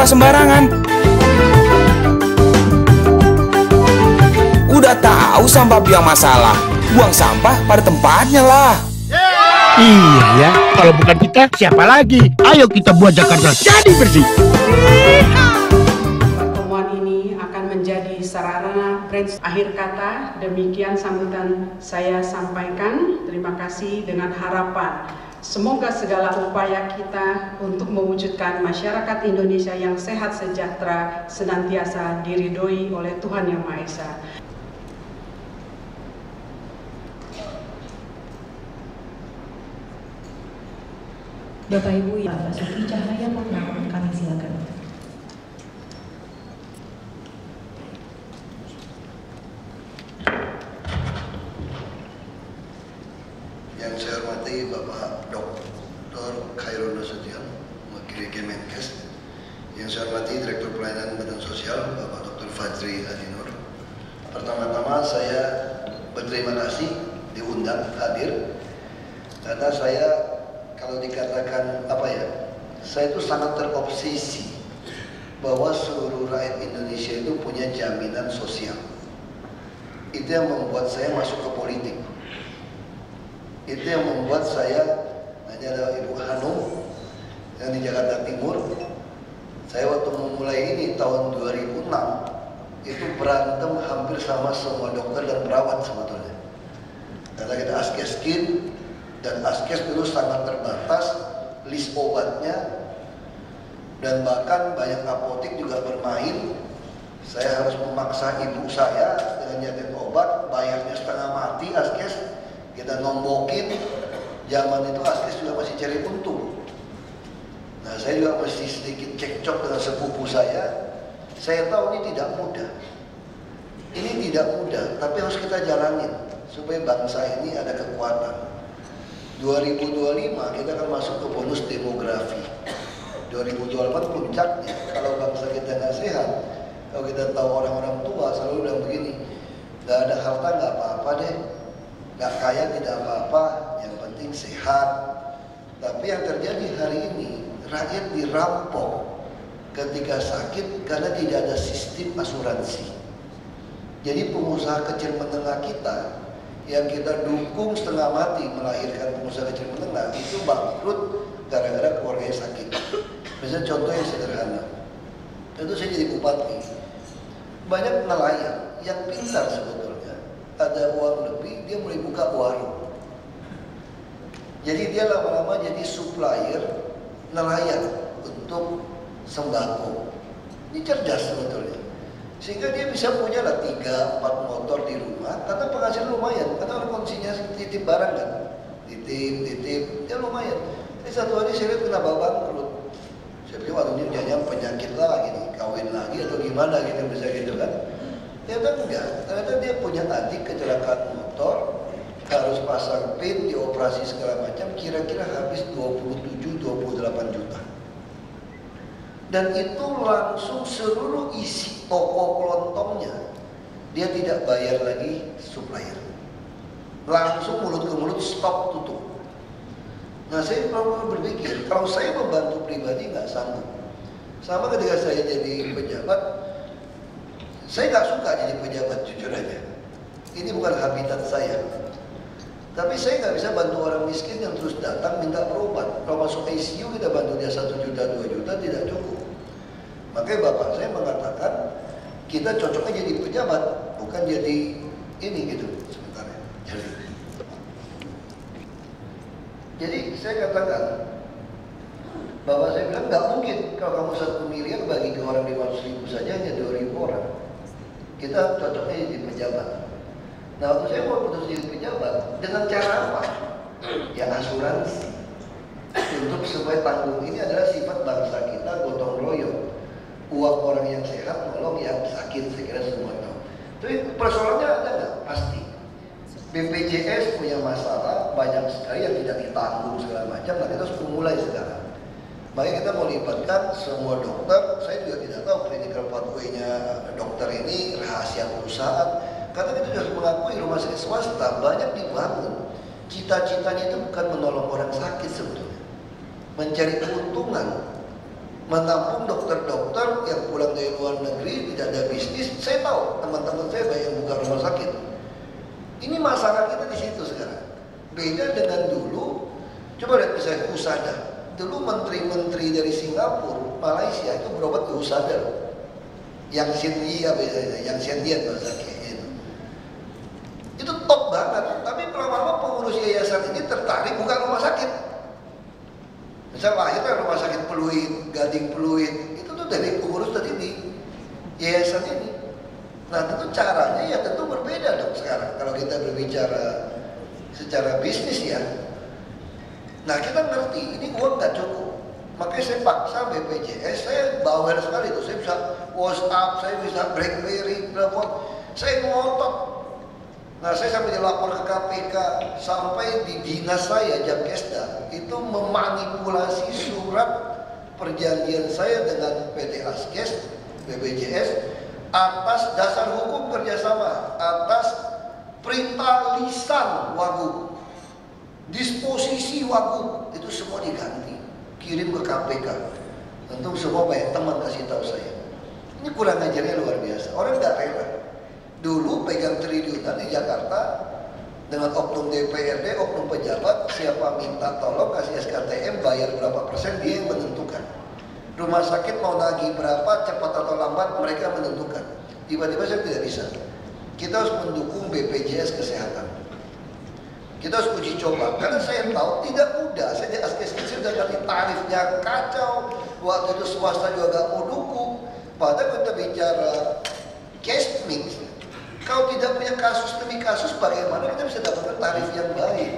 sampah sembarangan. Udah tahu sampah biang masalah, buang sampah pada tempatnya lah. Iya ya, kalau bukan kita siapa lagi? Ayo kita buat Jakarta jadi bersih. Pertemuan ini akan menjadi sarana akhir kata. Demikian sambutan saya sampaikan. Terima kasih dengan harapan semoga segala upaya kita untuk mewujudkan masyarakat Indonesia yang sehat sejahtera senantiasa diridhoi oleh Tuhan Yang Maha Esa. Bapak Ibu, ya, Basuki Cahaya Purnama, kami silakan. Yang saya hormati Bapak Dr. Khairul Nasution, Wakil Kemenkes. Yang saya hormati Direktur Pelayanan Badan Sosial Bapak Dr. Fajri Adinur. Pertama-tama saya berterima kasih diundang hadir karena saya kalau dikatakan apa ya, saya itu sangat terobsesi bahwa seluruh rakyat Indonesia itu punya jaminan sosial. Itu yang membuat saya masuk ke politik. Itu yang membuat saya, hanya ada Ibu Hanum yang di Jakarta Timur. Saya waktu memulai ini tahun 2006 itu berantem hampir sama semua dokter dan perawat sebetulnya. Karena kita askeskin dan askes dulu sangat terbatas list obatnya, dan bahkan banyak apotek juga bermain. Saya harus memaksa ibu saya dengan nyatet obat, bayarnya setengah mati askes, kita nombokin. Zaman itu askes juga masih cari untung. Nah, saya juga mesti sedikit cekcok dengan sepupu saya. Saya tahu ini tidak mudah. Ini tidak mudah, tapi harus kita jalanin supaya bangsa ini ada kekuatan. 2025 kita akan masuk ke bonus demografi. 2024 puncaknya. Kalau bangsa kita nggak sehat, kalau kita tahu orang-orang tua selalu bilang begini, nggak ada harta nggak apa-apa deh, nggak kaya tidak apa-apa, yang penting sehat. Tapi yang terjadi hari ini, rakyat dirampok ketika sakit karena tidak ada sistem asuransi. Jadi pengusaha kecil menengah kita yang kita dukung setengah mati melahirkan pengusaha kecil menengah itu bangkrut gara-gara keluarganya sakit. Misalnya contoh yang sederhana, itu saya jadi bupati, banyak nelayan yang pintar sebetulnya, ada uang lebih dia mulai buka warung. Jadi dia lama-lama jadi supplier nelayan untuk sembako. Ini cerdas sebetulnya. Sehingga dia bisa punya lah 3-4 motor di rumah karena penghasilan lumayan. Karena orang kondisinya titip barang kan, titip, dia lumayan. Jadi satu hari saya lihat kenapa bangkrut. Saya pikir waktu ini jangan penyakit lagi nih, kawin lagi atau gimana gitu, bisa gitu kan. Ternyata enggak, ternyata dia punya adik kecelakaan motor, harus pasang pin, dioperasi segala macam, kira-kira habis 27-28 juta. Dan itu langsung seluruh isi toko kelontongnya dia tidak bayar lagi supplier, langsung mulut ke mulut, stop, tutup. Nah, saya selalu berpikir kalau saya membantu pribadi nggak sanggup. Sama ketika saya jadi pejabat, saya nggak suka jadi pejabat, jujur aja. Ini bukan habitat saya. Tapi saya nggak bisa bantu orang miskin yang terus datang minta berobat. Kalau masuk ICU kita bantu dia 1 juta, 2 juta tidak cukup. Makanya bapak saya mengatakan kita cocoknya jadi pejabat, bukan jadi ini gitu. Sebentar ya. Jadi saya katakan, bapak saya bilang nggak mungkin kalau kamu 1 miliar bagi ke orang 500.000 saja hanya 2.000 orang. Kita cocoknya jadi pejabat. Nah, waktu saya mau putus jadi pejabat, dengan cara apa? Ya asuransi. Untuk supaya tanggung ini adalah sifat bangsa kita, gotong royong. Uang orang yang sehat, nolong yang sakit, saya kira semua tahu. Tapi persoalannya ada nggak? Pasti. BPJS punya masalah, banyak sekali yang tidak ditanggung segala macam, nah kita harus memulai sekarang. Makanya kita mau libatkan semua dokter. Saya juga tidak tahu clinical pathway-nya dokter ini rahasia perusahaan. Karena kita harus mengakui rumah sakit swasta banyak dibangun. Cita-citanya itu bukan menolong orang sakit sebetulnya, mencari keuntungan, menampung dokter-dokter yang pulang dari luar negeri, tidak ada bisnis. Saya tahu teman-teman saya banyak yang buka rumah sakit. Ini masalah kita di situ sekarang. Beda dengan dulu. Coba lihat misalnya USADA. Dulu menteri-menteri dari Singapura, Malaysia itu berobat ke USADA. Yang Xindia biasanya, yang Xindian bahasa kayak itu top banget. Tapi lama-lama pengurus yayasan ini tertarik buka rumah sakit. Misal lahirnya rumah sakit Pluit, Gading Pluit, itu tuh dari pengurus tadi di yayasan ini. Nah tentu caranya ya tentu berbeda dong sekarang kalau kita berbicara secara bisnis ya. Nah kita ngerti ini uang nggak cukup, makanya saya paksa BPJS. Saya bawel sekali tuh, saya bisa WhatsApp, saya bisa BlackBerry, telepon, saya ngotot. Nah saya sampai dilapor ke KPK, sampai di dinas saya Jamkesda itu memanipulasi surat perjanjian saya dengan PT Askes, BPJS atas dasar hukum kerjasama, atas perintah lisan Wagub, disposisi Wagub, itu semua diganti, kirim ke KPK. Tentu semua banyak teman kasih tahu saya. Ini kurang ajarnya luar biasa. Orang nggak rela. Dulu pegang triliunan di Jakarta dengan oknum DPRD, oknum pejabat, siapa minta tolong kasih SKTM, bayar berapa persen, dia yang menentukan. Rumah sakit mau nagih berapa, cepat atau lambat, mereka menentukan. Tiba-tiba saya tidak bisa. Kita harus mendukung BPJS Kesehatan. Kita harus uji coba, karena saya tahu tidak mudah. Saya di Askes sudah ganti tarifnya kacau. Waktu itu swasta juga gak mau dukung. Padahal kita bicara cash mix, kalau tidak punya kasus demi kasus, bagaimana kita bisa dapatkan tarif yang baik?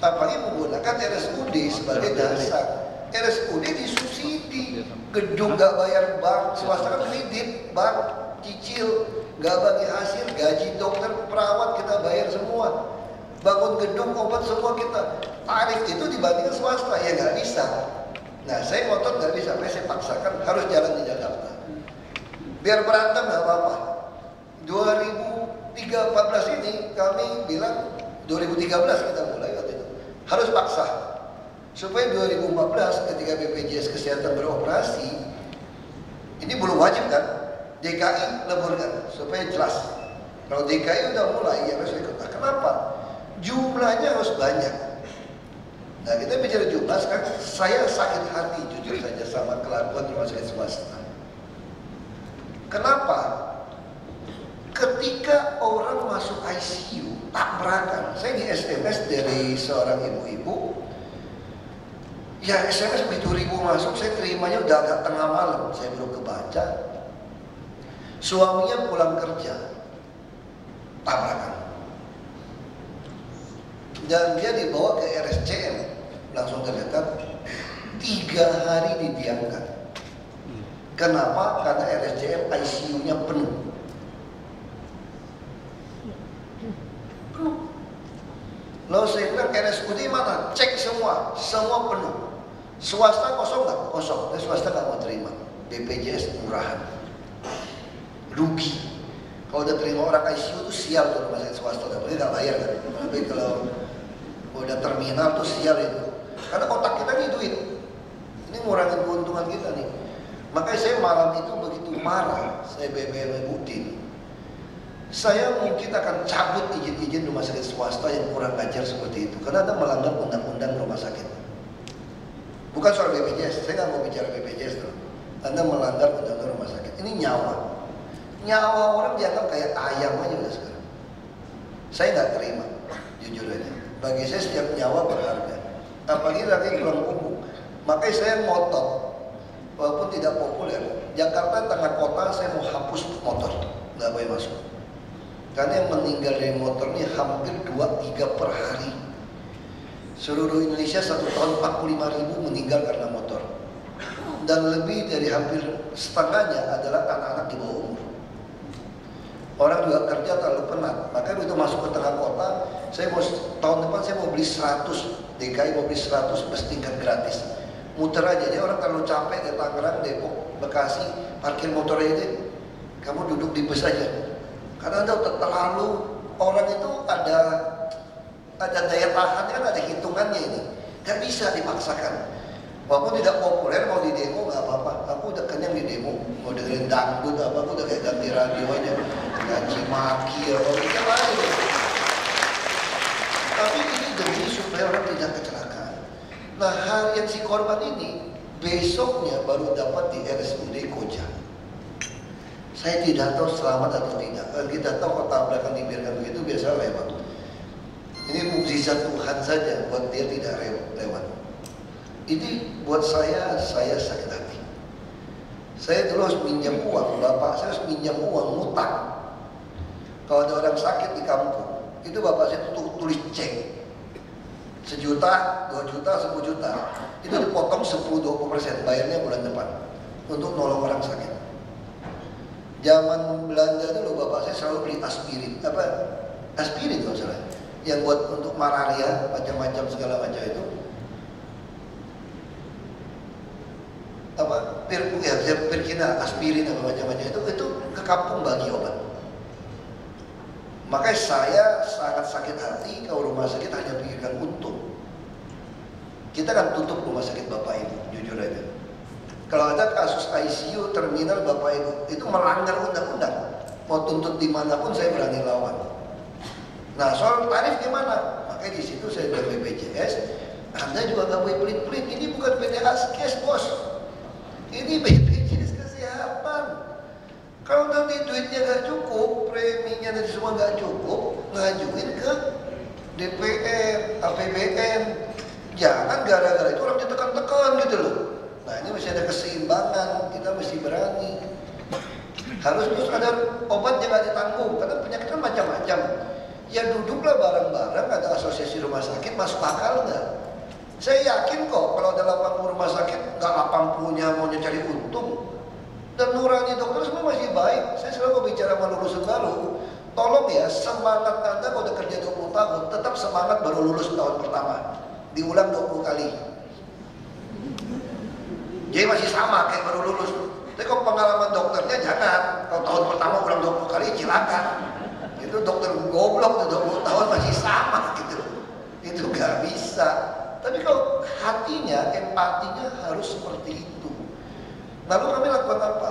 Apalagi menggunakan RSUD sebagai dasar. RSUD disubsidi, gedung gak bayar bank, swasta kan kredit, bank cicil, gak bagi hasil, gaji dokter, perawat kita bayar semua, bangun gedung, obat semua kita. Tarif itu dibandingkan swasta, ya gak bisa. Nah saya ngotot gak bisa, saya paksakan harus jalan di Jakarta. Biar berantem gak apa-apa. 2014 ini kami bilang, 2013 kita mulai waktu itu, harus paksa. Supaya 2014 ketika BPJS Kesehatan beroperasi, ini belum wajib kan, DKI leburkan supaya jelas. Kalau DKI udah mulai ya harus ikut. Nah, kenapa? Jumlahnya harus banyak. Nah kita bicara jumlah sekarang, saya sakit hati jujur saja sama kelakuan rumah sakit swasta. Kenapa? Ketika orang masuk ICU tabrakan, saya di SMS dari seorang ibu-ibu. Ya SMS begitu ribu masuk, saya terimanya udah agak tengah malam, saya baru kebaca. Suaminya pulang kerja, tabrakan. Dan dia dibawa ke RSCM, langsung terdekat, 3 hari didiamkan. Kenapa? Karena RSCM ICU-nya penuh. Lalu saya bilang RSUD mana? Cek semua penuh. Swasta kosong nggak? Kosong. Swasta nggak mau terima. BPJS murahan, rugi. Kalau udah terima orang ICU tuh sial tuh rumah sakit swasta. Tapi nggak bayar kan? Tapi kalau udah terminal tuh sial itu. Karena otak kita nih duit. Ini ngurangin keuntungan kita nih. Makanya saya malam itu begitu marah. Saya BBM Udin. Saya mungkin akan cabut izin-izin rumah sakit swasta yang kurang ajar seperti itu. Karena Anda melanggar undang-undang rumah sakit. Bukan soal BPJS, saya nggak mau bicara BPJS tuh. Anda melanggar undang-undang rumah sakit. Ini nyawa. Nyawa orang dianggap kayak ayam aja udah sekarang. Saya nggak terima, jujur aja. Bagi saya setiap nyawa berharga. Apalagi lagi tulang punggung. Makanya saya ngotot, walaupun tidak populer. Jakarta tengah kota saya mau hapus motor, nggak boleh masuk. Karena yang meninggal dari motor ini hampir 2-3 per hari. Seluruh Indonesia 1 tahun 45.000 meninggal karena motor. Dan lebih dari hampir setengahnya adalah anak-anak di bawah umur. Orang juga kerja terlalu penat. Makanya begitu masuk ke tengah kota, saya mau tahun depan saya mau beli 100, DKI mau beli 100 bus tingkat gratis. Muter aja, jadi orang terlalu capek ke Tangerang, Depok, Bekasi, parkir motor aja, kamu duduk di bus aja. Karena Anda terlalu, orang itu ada daya tahan, kan ada hitungannya ini. Gak bisa dipaksakan. Walaupun tidak populer, mau di demo nggak apa-apa. Aku udah kenyang di demo, mau dengerin dangdut apa, aku udah kayak ganti radio aja, gaji maki apa macam lain. Tapi ini demi supaya orang tidak kecelakaan. Nah, harian si korban ini besoknya baru dapat di RSUD Koja. Saya tidak tahu selamat atau tidak. Kalau kita tahu kalau tabrakan dibiarkan begitu biasa lewat. Ini mukjizat Tuhan saja buat dia tidak lewat. Ini buat saya sakit hati. Saya dulu harus minjam uang, bapak saya harus minjam uang ngutang. Kalau ada orang sakit di kampung, itu bapak saya tulis cek 1 juta, 2 juta, 10 juta. Itu dipotong 10-20%, bayarnya bulan depan untuk nolong orang sakit. Zaman Belanda dulu bapak saya selalu beli aspirin, aspirin kalau salah, yang buat untuk malaria macam-macam segala macam itu. Perkina, aspirin apa macam-macam itu ke kampung bagi obat. Makanya saya sangat sakit hati kalau rumah sakit hanya pikirkan untung. Kita kan tutup rumah sakit bapak ibu, jujur aja. Kalau ada kasus ICU terminal bapak ibu itu melanggar undang-undang, mau tuntut dimanapun saya berani lawan. Nah, soal tarif gimana? Makanya di situ saya bilang BPJS, Anda juga nggak boleh pelit-pelit. Ini bukan PT Askes, bos. Ini BPJS Kesehatan. Kalau nanti duitnya nggak cukup, preminya dan semua nggak cukup, ngajuin ke DPR, APBN. Jangan gara-gara itu orang ditekan-tekan gitu loh. Nah, ini masih ada keseimbangan, kita mesti berani. Harus terus ada obat yang nggak ditanggung, karena penyakit kan macam-macam. Ya duduklah bareng-bareng, ada asosiasi rumah sakit, masuk akal nggak? Saya yakin kok kalau ada 80 rumah sakit, nggak 80-nya mau cari untung. Dan nurani dokter semua masih baik. Saya selalu bicara sama lulusan baru, tolong ya semangat Anda kalau udah kerja 20 tahun, tetap semangat baru lulus tahun pertama. Diulang 20 kali. Jadi masih sama kayak baru lulus. Tapi kalau pengalaman dokternya jangan. Kalau tahun pertama ulang 20 kali cilaka. Itu dokter goblok tuh 20 tahun masih sama gitu. Itu gak bisa. Tapi kalau hatinya, empatinya harus seperti itu. Lalu kami lakukan apa?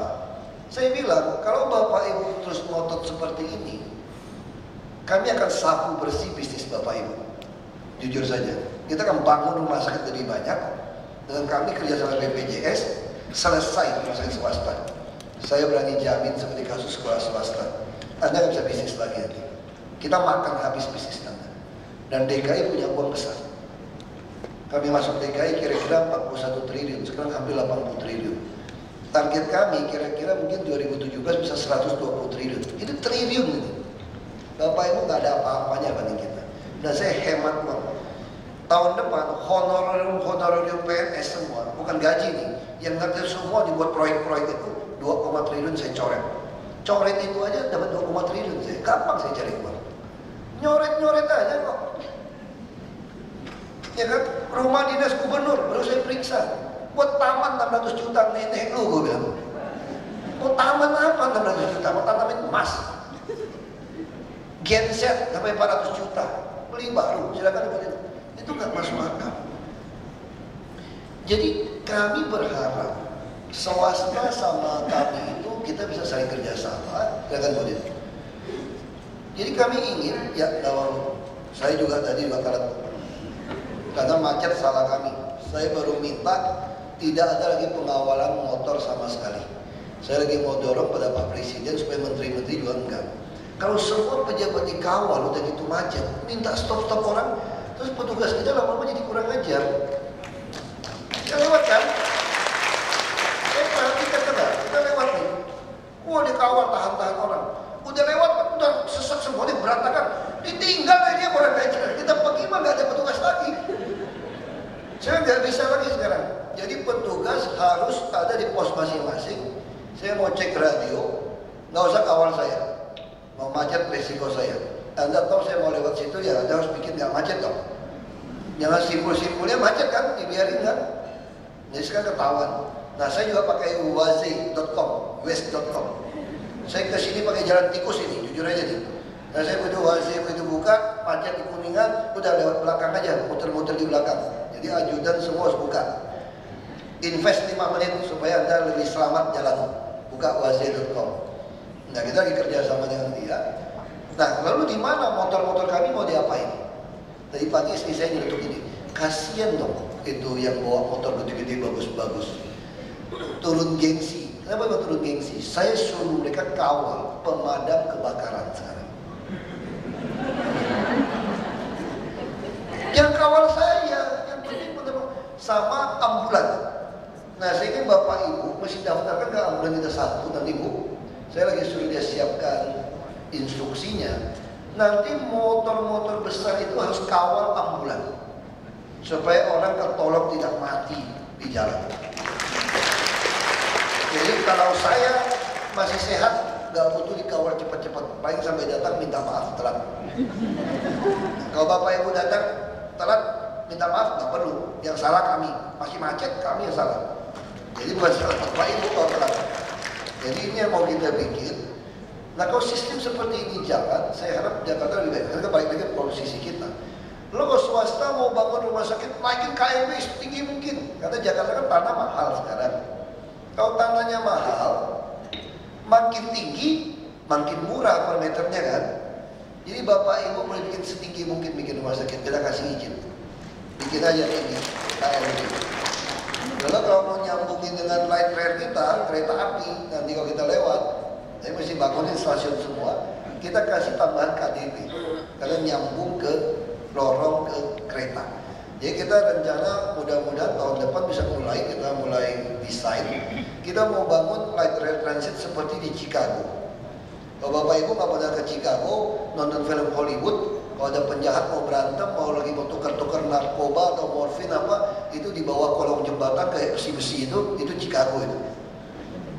Saya bilang, kalau bapak ibu terus ngotot seperti ini, kami akan sapu bersih bisnis bapak ibu. Jujur saja, kita akan bangun rumah sakit lebih banyak. Dengan kami kerjasama BPJS, selesai rumah sakit swasta. Saya berani jamin seperti kasus sekolah swasta, Anda nggak bisa bisnis lagi nanti. Kita makan habis bisnis Anda. Dan DKI punya uang besar. Kami masuk DKI kira-kira 41 triliun, sekarang hampir 80 triliun. Target kami kira-kira mungkin 2017 bisa 120 triliun. Itu triliun ini. Bapak Ibu nggak ada apa-apanya banding kita. Dan saya hemat uang. Tahun depan honorarium PNS semua, bukan gaji nih, yang ngerti semua dibuat proyek-proyek itu 2, triliun saya coret. Coret itu aja dapat 2, triliun saya. Gampang saya cari uang. Nyoret-nyoret aja kok. Ya kan, rumah dinas gubernur baru saya periksa. Buat taman 600 juta nenek lu, gue bilang. Mau taman apa 600 juta? Mau tanamin emas. Genset sampai 400 juta. Beli baru, silakan beli. Itu nggak masuk akal. Jadi kami berharap swasta sama kami itu kita bisa saling kerjasama. Silakan beli. Jadi kami ingin, ya kalau saya juga tadi bakalan, karena macet salah kami. Saya baru minta tidak ada lagi pengawalan motor sama sekali. Saya lagi mau dorong pada Pak Presiden supaya menteri-menteri juga enggak. Kalau semua pejabat dikawal udah gitu macet, minta stop-stop orang, terus petugas kita lama-lama jadi kurang ajar. Kita lewat kan? Saya perhatikan kan? Kita lewat nih. Wah, dikawal tahan-tahan orang. Udah lewat, udah sesak semua, berantakan. Ditinggal aja orang ajar. Kita pergi mah nggak ada petugas lagi. Saya nggak bisa lagi sekarang. Jadi petugas harus ada di pos masing-masing. Saya mau cek radio, nggak usah kawal saya. Mau macet resiko saya. Anda tahu saya mau lewat situ ya, Anda harus bikin nggak macet dong. Jangan simpul-simpulnya macet kan, dibiarin kan. Jadi sekarang ketahuan. Nah, saya juga pakai waze.com, west.com. Saya ke sini pakai jalan tikus ini, jujur aja nih. Nah, saya begitu waze begitu buka, macet di Kuningan, udah lewat belakang aja, muter-muter di belakang. Jadi ajudan semua harus buka. invest 5 menit supaya Anda lebih selamat jalan. Buka waze.com. Nah, kita lagi kerja sama dengan dia. Nah, lalu di mana motor-motor kami mau diapain? Tadi pagi istri saya nyeletuk ini, kasian dong itu yang bawa motor gede-gede bagus-bagus. Turun gengsi. Kenapa mau turun gengsi? Saya suruh mereka kawal pemadam kebakaran sekarang. Yang kawal saya, yang penting sama ambulan. Nah, sehingga Bapak Ibu mesti daftarkan ke ambulan kita satu. Nanti Bu, saya lagi suruh dia siapkan instruksinya. Nanti motor-motor besar itu harus kawal ambulan supaya orang ketolong tidak mati di jalan. Jadi kalau saya masih sehat, gak butuh dikawal cepat-cepat. Paling sampai datang minta maaf telat. Kalau Bapak Ibu datang telat, minta maaf, gak perlu. Yang salah kami, masih macet, kami yang salah. Jadi bukan salah Bapak Ibu kalau telat. Jadi ini yang mau kita bikin. Nah, kalau sistem seperti ini jalan, saya harap Jakarta lebih baik. Karena balik lagi posisi kita. Lo kalau swasta mau bangun rumah sakit, naikin KMW setinggi mungkin. Karena Jakarta kan tanah mahal sekarang. Kalau tanahnya mahal, makin tinggi, makin murah per meternya kan. Jadi Bapak Ibu boleh bikin setinggi mungkin bikin rumah sakit, kita kasih izin. Bikin aja ini, KMW. Lalu kalau mau nyambungin dengan light rail kita, kereta api, nanti kalau kita lewat, saya mesti bangunin stasiun semua, kita kasih tambahan KDP. Karena nyambung ke lorong ke kereta. Jadi kita rencana mudah-mudahan tahun depan bisa kita mulai desain. Kita mau bangun light rail transit seperti di Chicago. Kalau Bapak Ibu nggak pernah ke Chicago, nonton film Hollywood, kalau ada penjahat mau berantem, mau tukar-tukar narkoba atau morfin apa, itu di bawah kolong jembatan kayak besi-besi itu Chicago itu.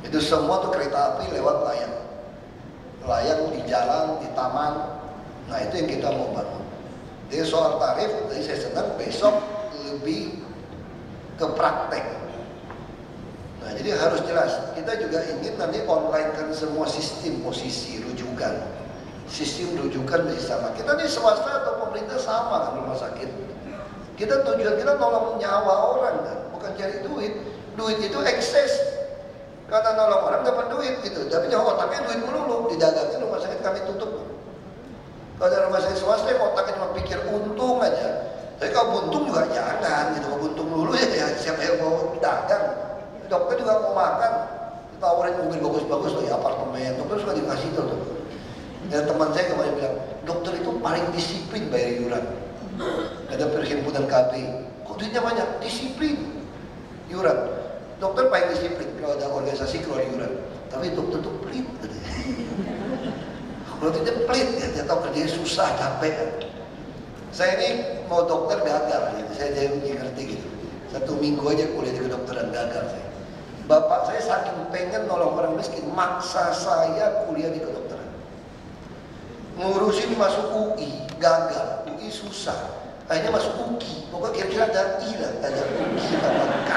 Itu semua tuh kereta api lewat layang. Layang di jalan, di taman. Nah, itu yang kita mau bangun. Jadi soal tarif, tadi saya senang besok lebih ke praktek. Nah, jadi harus jelas. Kita juga ingin nanti online kan semua sistem posisi rujukan. Sistem rujukan mesti sama. Kita nih swasta atau pemerintah sama kan rumah sakit. Kita tujuan kita nolong nyawa orang kan, bukan cari duit. Duit itu ekses. Karena nolong orang dapat duit gitu. Tapi jangan otaknya duit melulu, didagangin rumah sakit kami tutup. Kalau ada rumah sakit swasta, otaknya cuma pikir untung aja. Tapi kalau buntung juga jangan gitu. Kalau buntung dulu ya siapa yang mau dagang. Dokter juga mau makan, ditawarin mobil bagus-bagus loh ya, apartemen. Dokter suka dikasih itu tuh. Dan teman saya kemarin bilang, dokter itu paling disiplin bayar iuran. Ada perhimpunan KB, kok duitnya banyak? Disiplin iuran. Dokter paling disiplin kalau ada organisasi keluar iuran. Tapi dokter tuh pelit katanya. Kalau tidak pelit ya, dia tahu kerjanya susah, capek. Saya ini mau dokter gagal gitu. Saya jadi ngerti gitu. 1 minggu aja kuliah di kedokteran gagal saya. Bapak saya saking pengen nolong orang miskin, maksa saya kuliah di kedokteran. Ngurusin masuk UI, gagal. UI susah. Akhirnya masuk UKI. Pokoknya kira-kira ada I lah, ada UKI, ada K.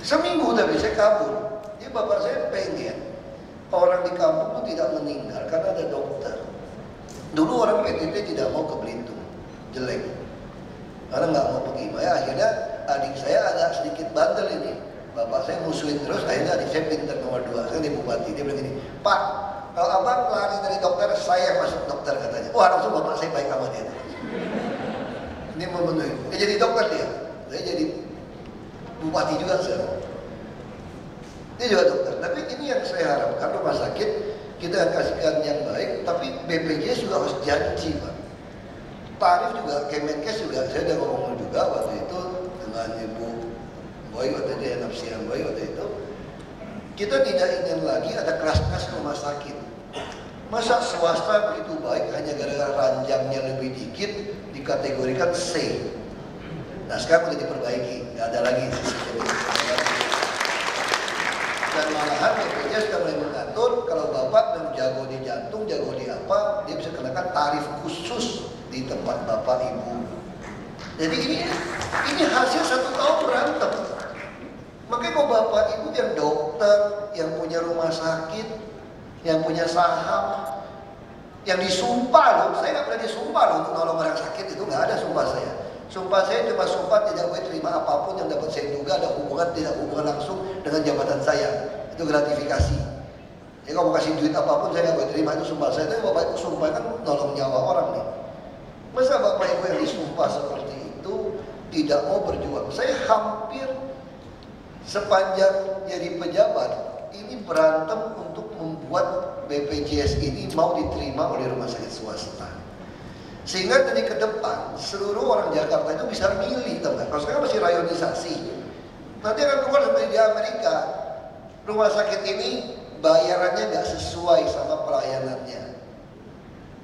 Seminggu tapi saya kabur. Jadi bapak saya pengen orang di kampung itu tidak meninggal karena ada dokter. Dulu orang PTT tidak mau ke Belitung, jelek. Karena nggak mau pergi. Akhirnya adik saya agak sedikit bandel ini. Bapak saya musuhin terus, akhirnya adik saya pintar nomor 2. Saya di bupati, dia bilang gini, Pak, kalau abang lari dari dokter, saya masuk dokter katanya. Wah, langsung bapak saya baik sama dia. Ini memenuhi. Dia jadi dokter dia. Saya jadi bupati juga sekarang. Dia juga dokter. Tapi ini yang saya harapkan rumah sakit kita kasihkan yang baik, tapi BPJS juga harus janji, Pak. Tarif juga, Kemenkes juga, saya udah ngomong juga waktu itu dengan Ibu Boy waktu itu, Nafsian Boy waktu itu. Kita tidak ingin lagi ada kelas-kelas rumah sakit. Masa swasta begitu baik hanya gara-gara ranjangnya lebih dikit dikategorikan C. Nah sekarang udah diperbaiki, nggak ada lagi sistem itu. Dan malahan BPJS sudah mulai mengatur kalau bapak yang jago di jantung, jago di apa, dia bisa kenakan tarif khusus di tempat bapak ibu. Jadi ini hasil 1 tahun berantem. Makanya kalau bapak ibu yang dokter, yang punya rumah sakit, yang punya saham, yang disumpah loh, saya nggak pernah disumpah loh untuk nolong orang sakit, itu nggak ada sumpah saya. Sumpah saya cuma sumpah tidak boleh terima apapun yang dapat saya duga ada hubungan tidak hubungan langsung dengan jabatan saya. Itu gratifikasi. Jadi kalau mau kasih duit apapun saya nggak boleh terima, itu sumpah saya. Tapi Bapak Ibu sumpah kan nolong nyawa orang nih. Masa Bapak Ibu yang disumpah seperti itu tidak mau berjuang? Saya hampir sepanjang jadi pejabat ini berantem untuk membuat BPJS ini mau diterima oleh rumah sakit swasta. Sehingga dari ke depan seluruh orang Jakarta itu bisa milih, teman. Kalau sekarang masih rayonisasi, nanti akan keluar seperti di Amerika. Rumah sakit ini bayarannya nggak sesuai sama pelayanannya.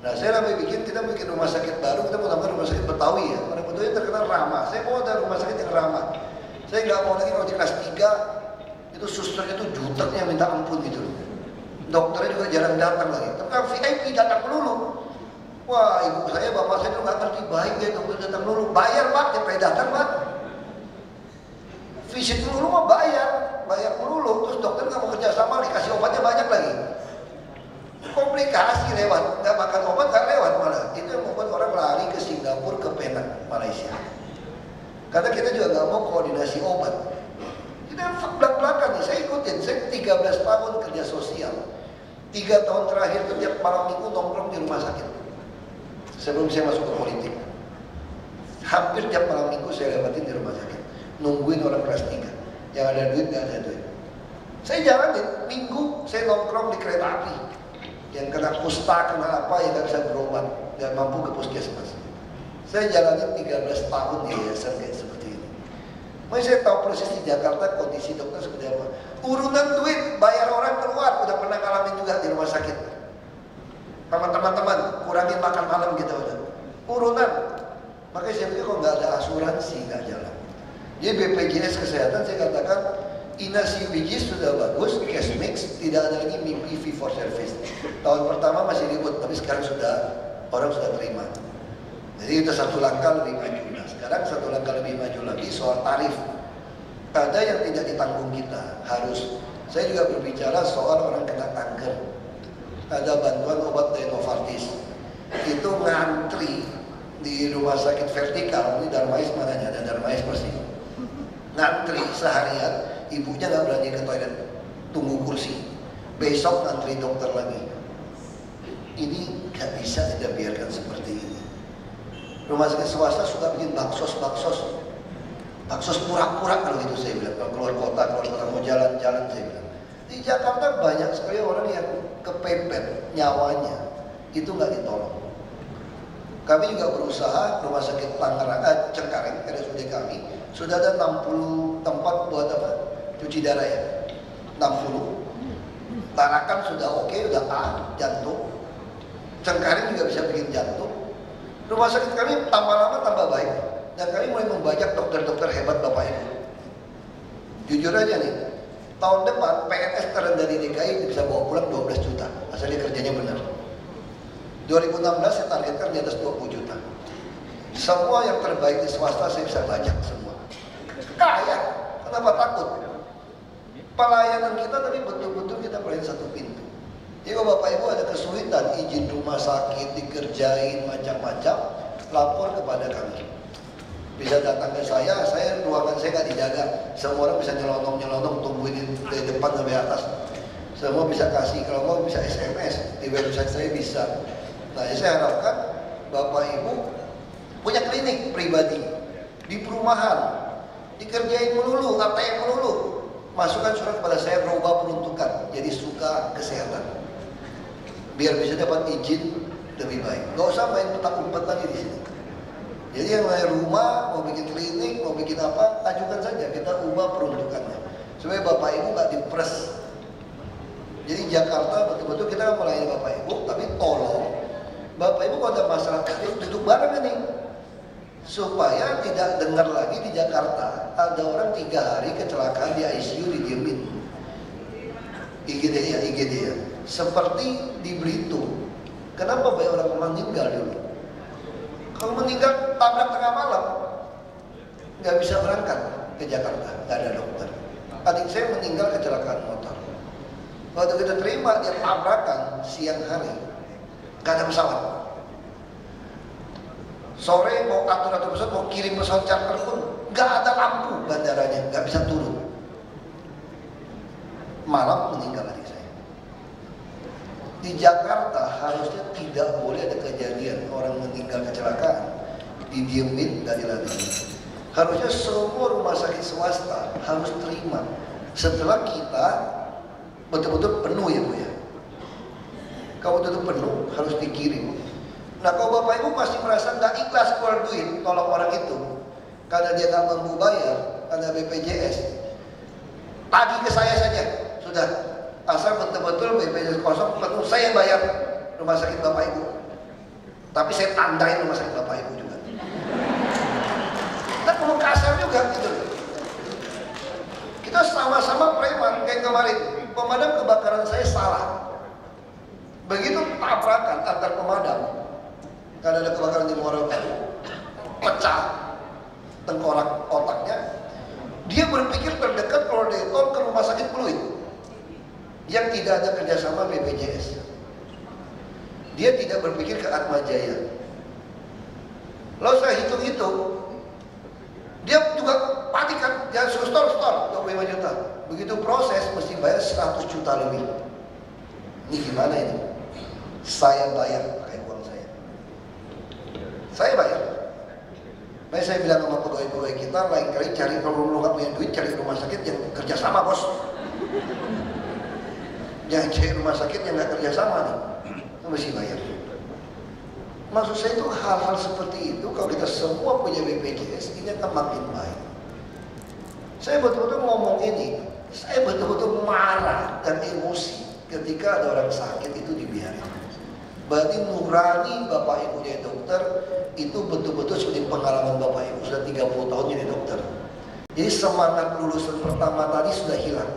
Nah, saya lagi kita bikin rumah sakit baru, kita mau namakan rumah sakit Betawi ya. Orang Betawi terkenal ramah. Saya mau ada rumah sakit yang ramah. Saya nggak mau lagi kalau di kelas 3 itu susternya itu juteknya minta ampun gitu. Dokternya juga jarang datang lagi. Tapi kalau VIP datang melulu. Wah, ibu saya, bapak saya itu nggak ngerti baik ya dokter datang dulu. Bayar Pak, tiap kali datang Pak. Visit dulu mah bayar melulu. Terus dokter nggak mau kerja sama, dikasih obatnya banyak lagi. Komplikasi lewat, nggak makan obat nggak lewat malah. Itu yang membuat orang lari ke Singapura, ke Penang, Malaysia. Karena kita juga nggak mau koordinasi obat. Kita belak-belakan nih, saya ikutin. Saya 13 tahun kerja sosial. 3 tahun terakhir setiap malam minggu nongkrong di rumah sakit. Sebelum saya masuk ke politik, hampir tiap malam minggu saya lewatin di rumah sakit, nungguin orang kelas 3 yang ada duit nggak ada duit. Saya jalanin minggu, saya nongkrong di kereta api, yang kena kusta, kena apa yang nggak bisa berobat, nggak mampu ke puskesmas. Saya jalanin 13 tahun di yayasan kayak seperti ini. Makanya saya tahu persis di Jakarta kondisi dokter seperti apa. Urunan duit, bayar orang keluar, udah pernah ngalamin juga di rumah sakit. Sama teman-teman, kurangin makan malam gitu udah. Urunan. Makanya saya pikir kok nggak ada asuransi, nggak jalan. Jadi BPJS Kesehatan saya katakan inasi biji sudah bagus, cash mix, tidak ada lagi mimpi fee for service. Tahun pertama masih ribut, tapi sekarang orang sudah terima. Jadi itu satu langkah lebih maju. Nah, sekarang satu langkah lebih maju lagi soal tarif. Ada yang tidak ditanggung kita, harus. Saya juga berbicara soal orang kena kanker. Ada bantuan obat dari Novartis. Itu ngantri di rumah sakit vertikal. Ini Darmais mananya? Ada Darmais pasti. Ngantri seharian, ibunya nggak berani ke toilet, tunggu kursi. Besok ngantri dokter lagi. Ini nggak bisa tidak biarkan seperti ini. Rumah sakit swasta suka bikin baksos pura-pura kalau gitu saya bilang. Kalau keluar kota, keluar mau jalan-jalan saya bilang. Di Jakarta banyak sekali orang yang kepepet nyawanya, itu nggak ditolong. Kami juga berusaha, rumah sakit Cengkareng, RSUD kami, sudah ada 60 tempat buat apa? Cuci darah ya. 60. Tarakan sudah oke, udah A, jantung. Cengkareng juga bisa bikin jantung. Rumah sakit kami tambah lama tambah baik. Dan kami mulai membajak dokter-dokter hebat Bapak Ibu. Jujur aja nih, tahun depan PNS terendah di DKI bisa bawa pulang 12 juta asal dia kerjanya benar. 2016 saya targetkan di atas 20 juta. Semua yang terbaik di swasta saya bisa bajak semua. Kaya, kenapa takut? Pelayanan kita tapi betul-betul kita pelayan satu pintu. Jadi kalau Bapak Ibu ada kesulitan izin rumah sakit, dikerjain macam-macam, lapor kepada kami. Bisa datang ke saya ruangan saya nggak dijaga. Semua orang bisa nyelonong tungguin dari depan sampai atas. Semua bisa kasih, kalau mau bisa SMS, di website saya bisa. Nah, saya harapkan Bapak Ibu punya klinik pribadi di perumahan, dikerjain melulu, ATM melulu. Masukkan surat kepada saya, rubah peruntukan jadi suka kesehatan, biar bisa dapat izin lebih baik. Gak usah main petak-umpet lagi di sini. Jadi yang lain rumah, mau bikin klinik, mau bikin apa, ajukan saja, kita ubah peruntukannya supaya Bapak Ibu nggak dipres. Jadi Jakarta betul-betul kita melayani Bapak Ibu, tapi tolong Bapak Ibu kalau ada masalah duduk bareng ini, supaya tidak dengar lagi di Jakarta ada orang 3 hari kecelakaan di ICU didiemin. IGD ya. Seperti di Belitung. Kenapa banyak orang meninggal dulu? Kalau meninggal tabrak tengah malam, nggak bisa berangkat ke Jakarta, nggak ada dokter. Adik saya meninggal kecelakaan motor. Waktu kita terima dia tabrakan siang hari, nggak ada pesawat. Sore mau atur-atur pesawat, mau kirim pesawat charter pun nggak ada lampu bandaranya, nggak bisa turun. Malam meninggal adik saya. Di Jakarta harusnya tidak boleh ada kejadian orang meninggal kecelakaan didiemin, nggak dilatih. Harusnya semua rumah sakit swasta harus terima setelah kita betul-betul penuh ya Bu ya. Kalau betul-betul penuh harus dikirim. Nah kalau Bapak Ibu masih merasa nggak ikhlas keluar duit tolong orang itu karena dia nggak mampu bayar karena BPJS, tagih ke saya saja sudah, asal betul-betul BPJS kosong penuh, saya bayar rumah sakit Bapak Ibu, tapi saya tandain rumah sakit Bapak Ibu juga. Kita perlu kasar juga gitu. Kita sama-sama preman kayak kemarin pemadam kebakaran saya salah, begitu tabrakan antar pemadam. Karena ada kebakaran di Muara Baru, pecah tengkorak otaknya. Dia berpikir terdekat kalau Detol ke rumah sakit Pluit yang tidak ada kerjasama BPJS. Dia tidak berpikir ke Atma Jaya. Lalu saya hitung-hitung, dia juga panik kan, dia suruh store 25 juta. Begitu proses mesti bayar 100 juta lebih. Ini gimana ini? Saya bayar pakai uang saya. Saya bayar. Makanya saya bilang sama pegawai-pegawai kita, lain kali cari, kalau lu nggak punya duit, cari rumah sakit yang kerjasama bos. Jangan cari rumah sakit yang nggak kerjasama nih, mesti bayar. Maksud saya itu hal-hal seperti itu, kalau kita semua punya BPJS, ini akan makin baik. Saya betul-betul ngomong ini, saya betul-betul marah dan emosi ketika ada orang sakit itu dibiarin. Berarti nurani Bapak Ibu jadi dokter itu betul-betul seperti pengalaman Bapak Ibu sudah 30 tahun jadi dokter. Jadi semangat lulusan pertama tadi sudah hilang.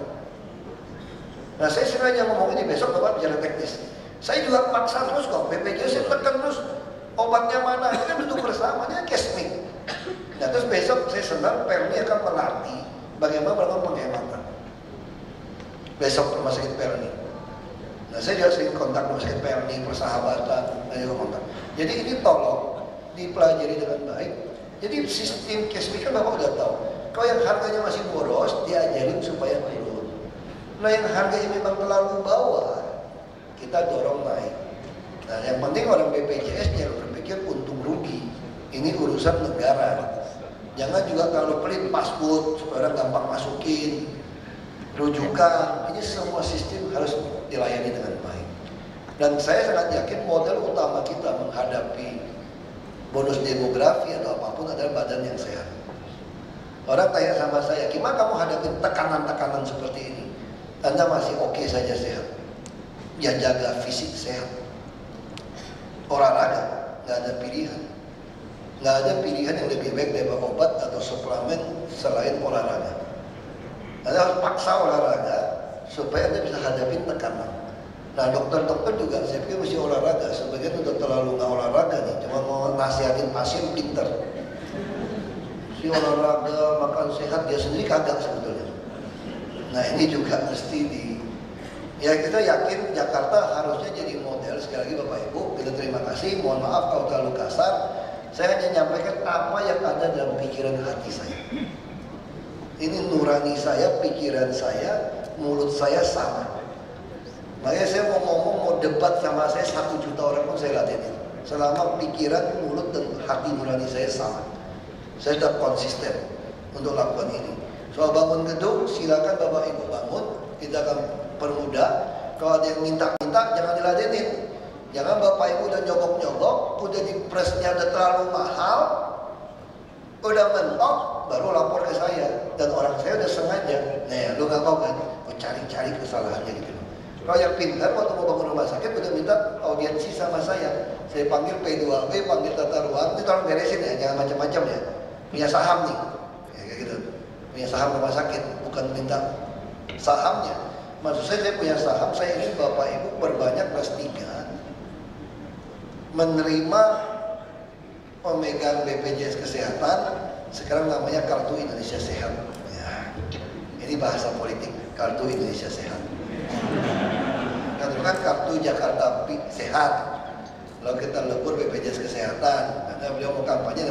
Nah saya sengaja ngomong ini, besok Bapak bicara teknis. Saya juga maksa terus kok, BPJS saya tekan terus, obatnya mana, itu kan duduk bersama, ini cashmate. Nah terus besok saya senang Perni akan melatih bagaimana melakukan penghematan. Besok rumah sakit Perni. Nah saya juga sering kontak rumah sakit Perni, persahabatan, saya juga kontak. Jadi ini tolong dipelajari dengan baik. Jadi sistem cashmate kan Bapak udah tahu. Kalau yang harganya masih boros, diajarin supaya turun. Nah yang harganya memang terlalu bawah, kita dorong naik. Nah yang penting orang BPJS jangan berpikir untung rugi. Ini urusan negara. Jangan juga kalau pelit password supaya orang gampang masukin, rujukan. Ini semua sistem harus dilayani dengan baik. Dan saya sangat yakin model utama kita menghadapi bonus demografi atau apapun adalah badan yang sehat. Orang tanya sama saya, gimana kamu hadapi tekanan-tekanan seperti ini? Anda masih oke saja sehat. Ya jaga fisik sehat. Olahraga, nggak ada pilihan. Nggak ada pilihan yang lebih baik daripada obat atau suplemen selain olahraga. Anda harus paksa olahraga supaya Anda bisa hadapin tekanan. Nah dokter-dokter juga saya pikir mesti olahraga. Sebagian udah terlalu nggak olahraga nih, cuma mau nasihatin pasien pinter. Si olahraga, makan sehat, dia sendiri kagak sebetulnya. Nah ini juga mesti ya kita yakin Jakarta harusnya jadi model. Sekali lagi Bapak Ibu, kita terima kasih. Mohon maaf kalau terlalu kasar. Saya hanya menyampaikan apa yang ada dalam pikiran hati saya. Ini nurani saya, pikiran saya, mulut saya sama. Makanya saya mau ngomong, mau debat sama saya 1 juta orang pun saya ladenin. Selama pikiran, mulut, dan hati nurani saya sama. Saya tetap konsisten untuk lakukan ini. Soal bangun gedung, silakan Bapak Ibu bangun. Kita akan permudah. Kalau ada yang minta-minta, jangan diladenin. Jangan Bapak Ibu udah nyogok-nyogok, udah di presnya udah terlalu mahal, udah mentok, baru lapor ke saya. Dan orang saya udah sengaja. Nah, lu nggak tahu kan? Mau cari-cari kesalahannya gitu. Kalau yang pintar waktu mau bangun rumah sakit udah minta audiensi sama saya. Saya panggil P2B, panggil tata ruang, itu tolong beresin ya, jangan macam-macam ya. Punya saham nih, ya, kayak gitu. Punya saham rumah sakit, bukan minta sahamnya. Maksud saya punya saham, saya ingin Bapak Ibu berbanyak kelas 3 menerima pemegang BPJS Kesehatan, sekarang namanya Kartu Indonesia Sehat. Ya, ini bahasa politik, Kartu Indonesia Sehat. Kan kartu Jakarta Sehat. Lalu kita lebur BPJS Kesehatan, karena beliau mau kampanye,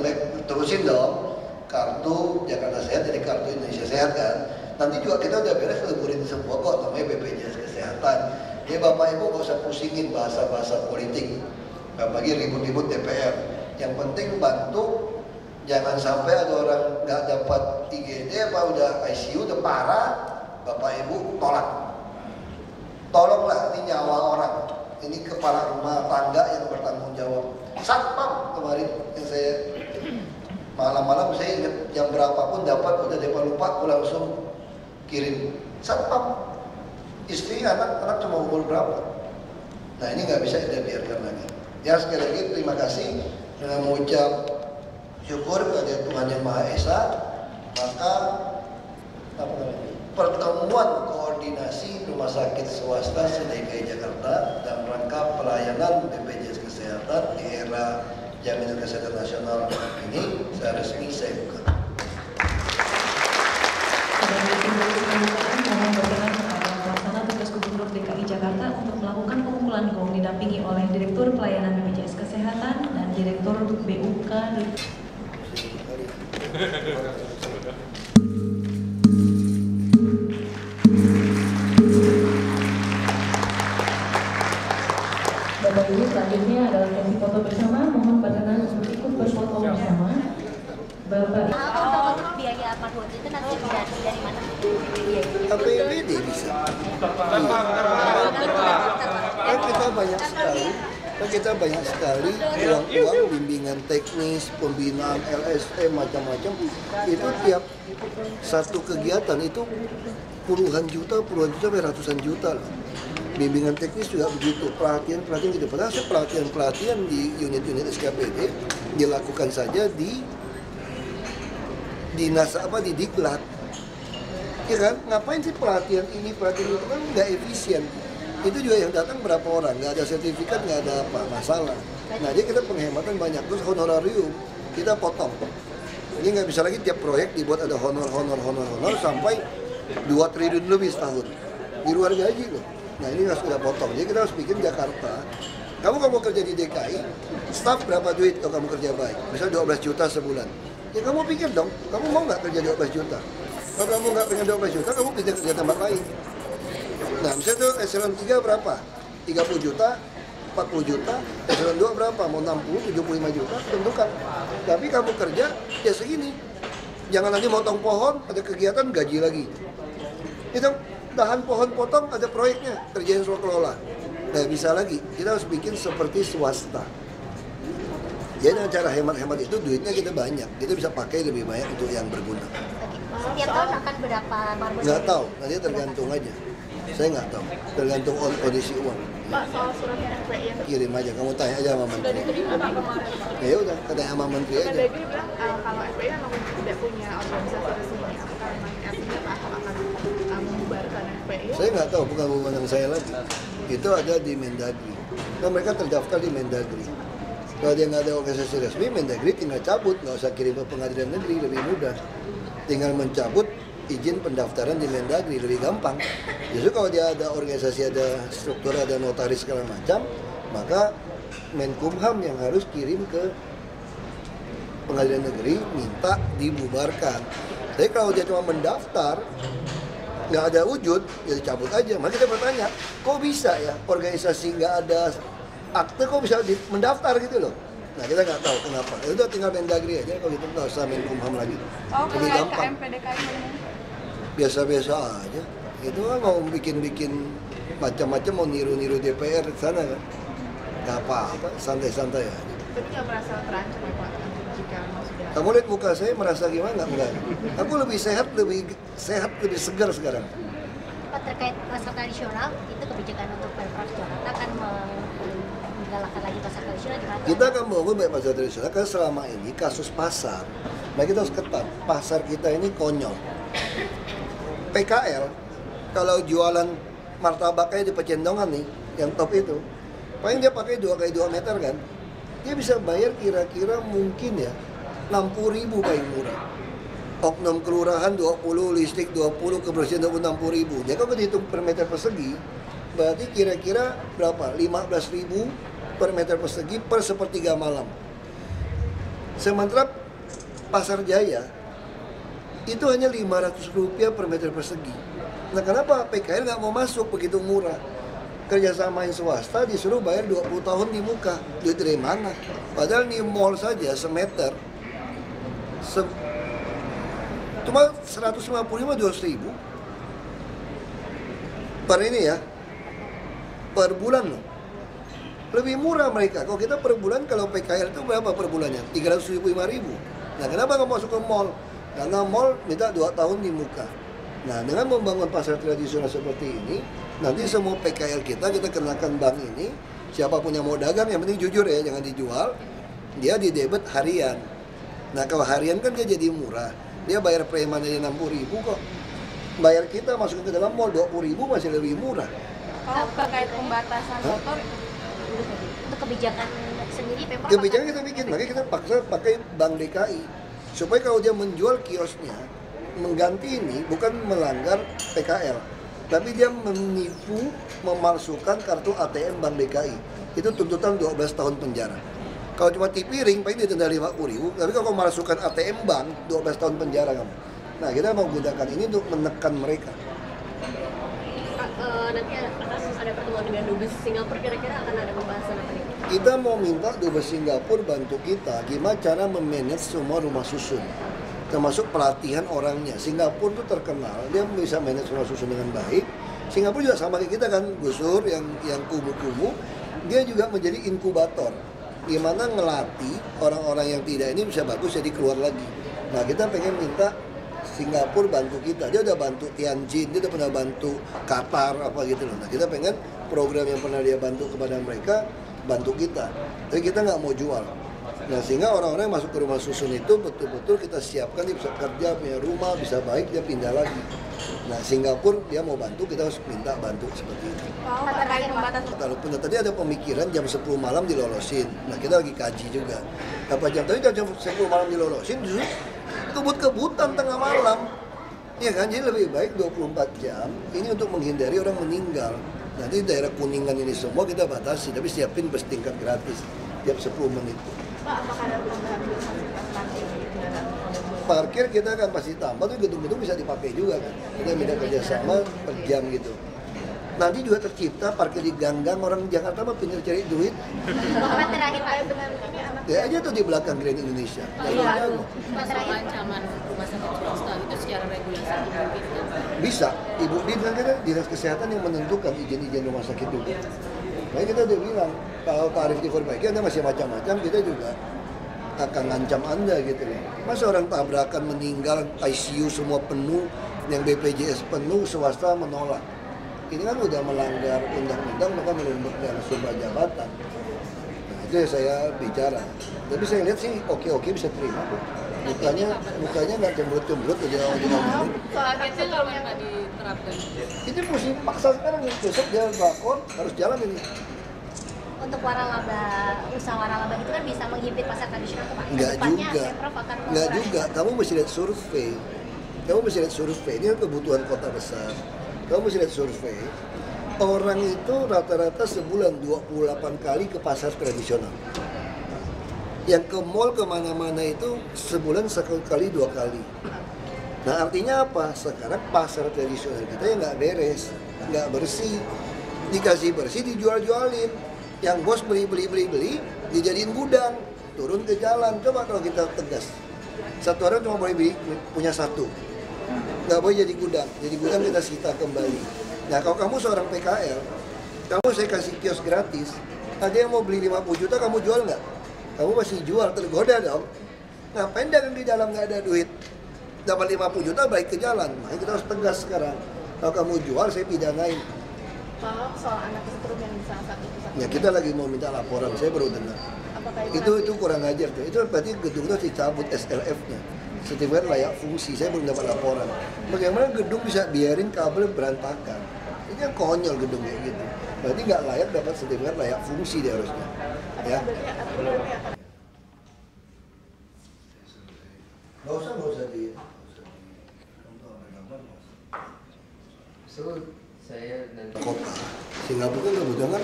terusin dong kartu Jakarta Sehat jadi kartu Indonesia Sehat kan. Nanti juga kita udah beres leburin semua kok, namanya BPJS Kesehatan. Jadi Bapak Ibu gak usah pusingin bahasa-bahasa politik, apalagi ribut-ribut DPR. Yang penting bantu, jangan sampai ada orang nggak dapat IGD apa udah ICU udah parah, Bapak Ibu tolak. Tolonglah, ini nyawa orang, ini kepala rumah tangga yang bertanggung jawab. Satpam kemarin yang saya malam-malam saya ingat jam berapapun dapat, udah lupa aku langsung kirim Satpam. Istri, anak cuma umur berapa? Nah ini nggak bisa kita biarkan lagi. Ya sekali lagi terima kasih dengan mengucap syukur kepada Tuhan Yang Maha Esa. Maka pertemuan koordinasi rumah sakit swasta se-DKI Jakarta dalam rangka pelayanan BPJS Kesehatan di era Jaminan Kesehatan Nasional ini saya resmi saya buka. DKI Jakarta untuk melakukan pengumpulan gong didampingi oleh Direktur Pelayanan BPJS Kesehatan dan Direktur BUK. Bapak Ibu, selanjutnya adalah sesi foto bersama. Mohon berkenan untuk ikut berfoto bersama. Bapak untuk biaya paduan itu nanti dari mana? APBD bisa. Kita banyak sekali uang bimbingan teknis, pembinaan LSM macam-macam. Itu tiap satu kegiatan itu puluhan juta sampai ratusan juta loh. Bimbingan teknis juga begitu, pelatihan gitu. Padahal pelatihan di unit-unit SKPD dilakukan saja di Diklat. Ya kan? Ngapain sih pelatihan ini, pelatihan itu kan nggak efisien. Itu juga yang datang berapa orang, nggak ada sertifikat, nggak ada apa masalah. Nah jadi kita penghematan banyak, terus honorarium kita potong. Jadi nggak bisa lagi tiap proyek dibuat ada honor sampai 2 triliun lebih setahun. Di luar gaji loh. Nah ini harus kita potong. Jadi kita harus bikin Jakarta. Kamu mau kerja di DKI, staff berapa duit kalau kamu kerja baik? Misalnya 12 juta sebulan. Ya kamu pikir dong, kamu mau nggak kerja 12 juta? Kalau kamu nggak pengen 12 juta, kamu bisa kerja tempat lain. Nah misalnya tuh eselon 3 berapa? 30 juta, 40 juta, eselon 2 berapa? Mau 60, 75 juta, tentukan. Tapi kamu kerja, ya segini. Jangan nanti motong pohon, ada kegiatan gaji lagi. Itu dahan pohon potong, ada proyeknya, kerjain suruh kelola. Nggak bisa lagi, kita harus bikin seperti swasta. Jadi dengan cara hemat-hemat itu duitnya kita banyak, kita bisa pakai lebih banyak untuk yang berguna. Setiap tahun akan berapa? Nggak tahu, nanti tergantung aja. Saya nggak tahu, tergantung kondisi uang. Pak, soal surat FPI yang Kirim aja, kamu tanya aja sama menteri. sudah diterima Pak kemarin. Ya udah, tanya sama menteri aja. Mendagri bilang kalau FPI memang tidak punya organisasi resmi, apakah memang artinya Pak Ahok akan membubarkan FPI? Saya nggak tahu, bukan wewenang saya lagi. Itu ada di Mendagri. Nah, mereka terdaftar di Mendagri. Kalau dia nggak ada organisasi resmi, Mendagri tinggal cabut, nggak usah kirim ke pengadilan negeri, lebih mudah. Tinggal mencabut izin pendaftaran di Mendagri, lebih gampang. Justru kalau dia ada organisasi, ada struktur, ada notaris segala macam, maka Menkumham yang harus kirim ke pengadilan negeri minta dibubarkan. Tapi kalau dia cuma mendaftar, nggak ada wujud, ya dicabut aja. Maka kita bertanya, kok bisa ya organisasi nggak ada akte kok bisa mendaftar gitu loh. Nah kita nggak tahu kenapa. Ya udah tinggal Mendagri aja, kalau gitu nggak usah Menkumham lagi. Lebih gampang. Biasa-biasa aja. Itu kan mau bikin macam-macam, mau niru-niru DPR di sana kan. Nggak apa-apa, santai-santai aja. Tapi nggak merasa terancam ya Pak? Jika sudah... Kamu lihat muka saya merasa gimana? Enggak. Aku lebih sehat, lebih segar sekarang. Pak, terkait pasar tradisional, itu kebijakan untuk Pemprov Jakarta akan menggalakkan lagi pasar tradisional gimana? Kita akan bangun baik pasar tradisional karena selama ini kasus pasar, nah kita harus ketat. Pasar kita ini konyol. PKL kalau jualan martabaknya di Pecendongan nih, yang top itu, paling dia pakai 2x2 meter kan, dia bisa bayar kira-kira mungkin ya 60.000 paling murah. Oknum kelurahan 20, listrik 20, kebersihan 60.000. Jadi kalau dihitung per meter persegi, berarti kira-kira berapa? 15.000 per meter persegi per sepertiga malam. Sementara Pasar Jaya itu hanya Rp500 per meter persegi. Nah, kenapa PKL nggak mau masuk begitu murah? Kerjasamain swasta disuruh bayar 20 tahun di muka. Duit dari mana? Padahal di mall saja semeter cuma 155-200 ribu per ini ya, per bulan loh. Lebih murah mereka. Kalau kita per bulan, kalau PKL itu berapa per bulannya? 375 ribu. Nah, kenapa nggak masuk ke mall? Karena mall minta 2 tahun di muka. Nah, dengan membangun pasar tradisional seperti ini, nanti semua PKL kita kenakan bank ini. Siapapun yang mau dagang, yang penting jujur ya, jangan dijual. Dia di debit harian. Nah, kalau harian kan dia jadi murah. Dia bayar preman aja 60 ribu kok. Bayar kita masuk ke dalam mall 20 ribu masih lebih murah. Kalau terkait pembatasan motor, Untuk kebijakan sendiri Pemprov Kebijakan kita bikin, makanya kita paksa pakai Bank DKI. Supaya kalau dia menjual kiosnya, mengganti ini bukan melanggar PKL. Tapi dia menipu, memalsukan kartu ATM Bank DKI. Itu tuntutan 12 tahun penjara. Kalau cuma tipiring, paling didenda 50 ribu. Tapi kalau memalsukan ATM bank, 12 tahun penjara kamu. Nah, kita mau gunakan ini untuk menekan mereka. nanti ada pertemuan dengan Dubes Singapura, kira-kira akan ada pembahasan apa nih? Kita mau minta Dubes Singapura bantu kita gimana cara memanage semua rumah susun, termasuk pelatihan orangnya. Singapura itu terkenal, dia bisa manage rumah susun dengan baik. Singapura juga sama kayak kita kan, gusur yang kumuh-kumuh, dia juga menjadi inkubator, gimana ngelatih orang-orang yang tidak ini bisa bagus jadi keluar lagi. Nah, kita pengen minta Singapura bantu kita. Dia udah bantu Tianjin, dia udah pernah bantu Qatar apa gitu loh. Nah, kita pengen program yang pernah dia bantu kepada mereka bantu kita. Tapi kita nggak mau jual. Nah, sehingga orang-orang yang masuk ke rumah susun itu betul-betul kita siapkan, dia bisa kerja, punya rumah, bisa baik, dia pindah lagi. Nah, Singapura dia mau bantu, kita harus minta bantu seperti itu. Kalau tadi ada pemikiran jam 10 malam dilolosin. Nah, kita lagi kaji juga. Apa jam 10 malam dilolosin, justru kebut-kebutan tengah malam. Iya kan, jadi lebih baik 24 jam. Ini untuk menghindari orang meninggal. Nanti daerah Kuningan ini semua kita batasi, tapi siapin bus tingkat gratis tiap 10 menit. Pak, apakah ada penambahan fasilitas parkir? Parkir kita akan pasti tambah, tuh gedung-gedung bisa dipakai juga kan. Kita minta kerjasama per jam gitu. Nanti juga tercipta parkir di gang-gang, orang Jakarta mah pintar cari duit. Bapak terakhir Pak, Dengan ini anak Ya aja tuh di belakang Grand Indonesia. Jauh-jauh. terakhir Ancaman rumah sakit swasta itu secara regulasi dimungkinkan. Bisa, Ibu Dinas kita, Dinas Kesehatan yang menentukan izin-izin rumah sakit juga. Nah, kita udah bilang, kalau tarif diperbaiki, Anda masih macam-macam, kita juga akan ngancam Anda gitu loh. Masa orang tabrakan meninggal, ICU semua penuh, yang BPJS penuh, swasta menolak. Ini kan udah melanggar undang-undang, maka melanggar sumpah jabatan. Nah, itu yang saya bicara. Tapi saya lihat sih oke-oke bisa terima kok. Mukanya nggak cemberut-cemberut aja ngomongin. soal Itu kapan Pak diterapkan? Itu mesti paksa sekarang nih, besok jalan bakor, harus jalan ini. untuk waralaba, usaha waralaba itu kan bisa menghimpit pasar tradisional tuh Pak. Enggak Kedepannya juga, Pemprov akan enggak mengurangi. juga. Kamu mesti lihat survei. Ini kan kebutuhan kota besar. Kamu mesti lihat survei. Orang itu rata-rata sebulan 28 kali ke pasar tradisional. Yang ke mall kemana-mana itu sebulan 1 kali 2 kali. Nah, artinya apa? Sekarang pasar tradisional kita yang nggak beres, nggak bersih. Dikasih bersih, dijual-jualin. Yang bos beli, dijadiin gudang, turun ke jalan. Coba kalau kita tegas. Satu orang cuma boleh punya satu. Nggak boleh jadi gudang. Jadi gudang kita sita kembali. Nah, kalau kamu seorang PKL, saya kasih kios gratis. Ada yang mau beli 50 juta, kamu jual nggak? Kamu masih jual, tergoda dong. Ngapain dagang di dalam nggak ada duit? Dapat 50 juta, balik ke jalan. Nah, kita harus tegas sekarang. Kalau kamu jual, saya pidanain. Pak, soal anak kesetrum yang di salah satu pusat. Ya, kita lagi mau minta laporan, saya baru dengar. Apakah Itu kurang ajar tuh. Itu berarti gedung itu dicabut SLF-nya. Sertifikat layak fungsi, saya belum dapat laporan. Bagaimana gedung bisa biarin kabel berantakan? Ini kan konyol gedung kayak gitu. Berarti nggak layak dapat sertifikat layak fungsi dia harusnya. Ya. Nggak usah di. Saya dan Kota. Singapura kan kebetulan kan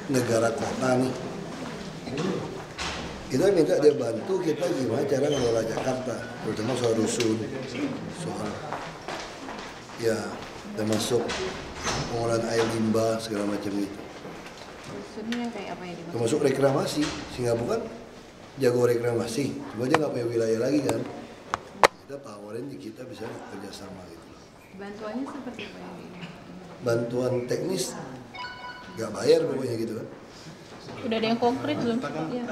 negara kota nih. Kita minta dia bantu kita gimana cara ngelola Jakarta, terutama soal rusun, soal ya termasuk pengolahan air limbah segala macam itu. Rusunnya kayak apa ya? Termasuk reklamasi, Singapura kan jago reklamasi, cuma dia nggak punya wilayah lagi kan. Kita tawarin di kita bisa kerjasama gitu. Bantuannya seperti apa ini? Bantuan teknis nggak bayar pokoknya gitu kan. Udah ada yang konkret belum? Iya.